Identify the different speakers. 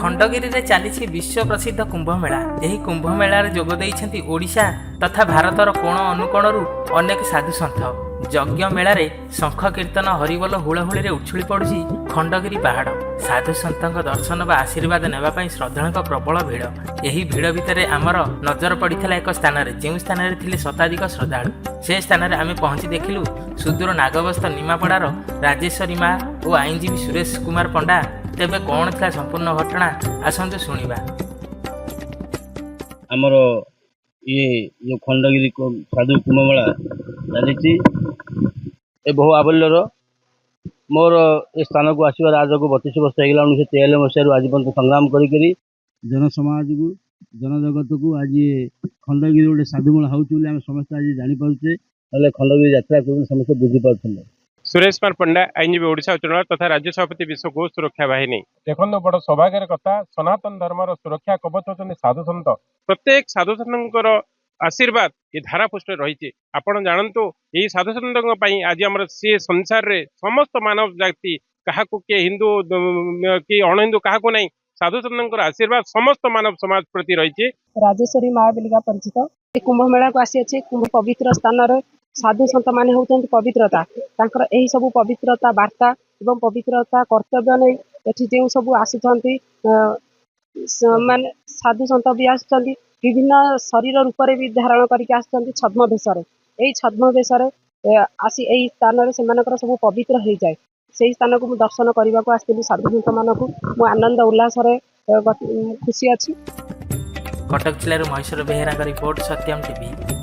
Speaker 1: खंडगिरी रे चली विश्व प्रसिद्ध कुंभमेला। यही कुंभमेलार जोग देइछन्ति ओडिशा तथा भारतर कोण अनुकोणरू अनेक साधु सन्थ। यज्ञ मेलारे शंख कीर्तन हरिबोल हुलहुली उछुली पड़ुछि खंडगिरी पहाड़। साधु सन्थक दर्शन व आशीर्वाद नेबापी श्रद्धालुक प्रबल भिड़। यही भिड़ भितर आमर नजर पड़ता एक स्थान जो स्थान थे शताधिक श्रद्धालु। से स्थान आम पहुंची देखिलु सुदूर नागबस्थ निमापड़ार राजेश्वरी माँ और आईनजीवी सुरेश कुमार पंडा। तेबे कौन था संपूर्ण घटना आसतु शुणा।
Speaker 2: आमर ये जो खंडगिरी साधु कुंभमेला चली बहु आबल्यर मोर ए स्थान को आसबार आज को 32 वर्ष होगा। 1943 मसीह आज पर्यटन संग्राम करी जनसमाज को जनजगत को आज खंडगिरी गोटे साधुमेला होमें समस्त आज जापारे ना खंडगिरी यात्रा कर समस्त बुझीपारे।
Speaker 3: सुरेश कुमार पंडा आईनजीवी ओडिशा उच्च तथा राज्य सभापति विश्व गो सुरक्षा बाहिनी। देखो बड़ सौभाग्यर कथा सनातन धर्मर सुरक्षा कवच होती साधु सन्त। प्रत्येक साधु सन्तर आशीर्वाद ये धारापुष्ट रही। आपण जानतु यही साधु सन्त आज आम सी संसार रे समस्त मानव जाति क्या किए हिंदू कि अण हिंदू क्या नहीं साधु सन्त आशीर्वाद समस्त मानव समाज प्रति रही।
Speaker 4: राजेश्वरी माँ बेलिका परिचित कुंभमेला को आसी कुंभ पवित्र स्थान साधु सन्त माने होउछन्ति पवित्रता। तांकर एही सब पवित्रता वार्ता एवं पवित्रता कर्तव्य नहीं एठी जे सब आसुछन्ति माने साधु सन्त भी आसुछन्ति विभिन्न शरीर रूप रे भी धारण करके आसुछन्ति छद्म भेषरे। एही छद्म भेषरे आसी एही स्थान रे सेमानकर सब पवित्र हो जाए। सेही स्थान को दर्शन करने को आसथिलु साधु सन्त मानकु मु आनंद उल्लास रे खुशी अछि।
Speaker 1: कटक जिल्लार महेश्वर बेहेरा रिपोर्ट सत्यम टीवी।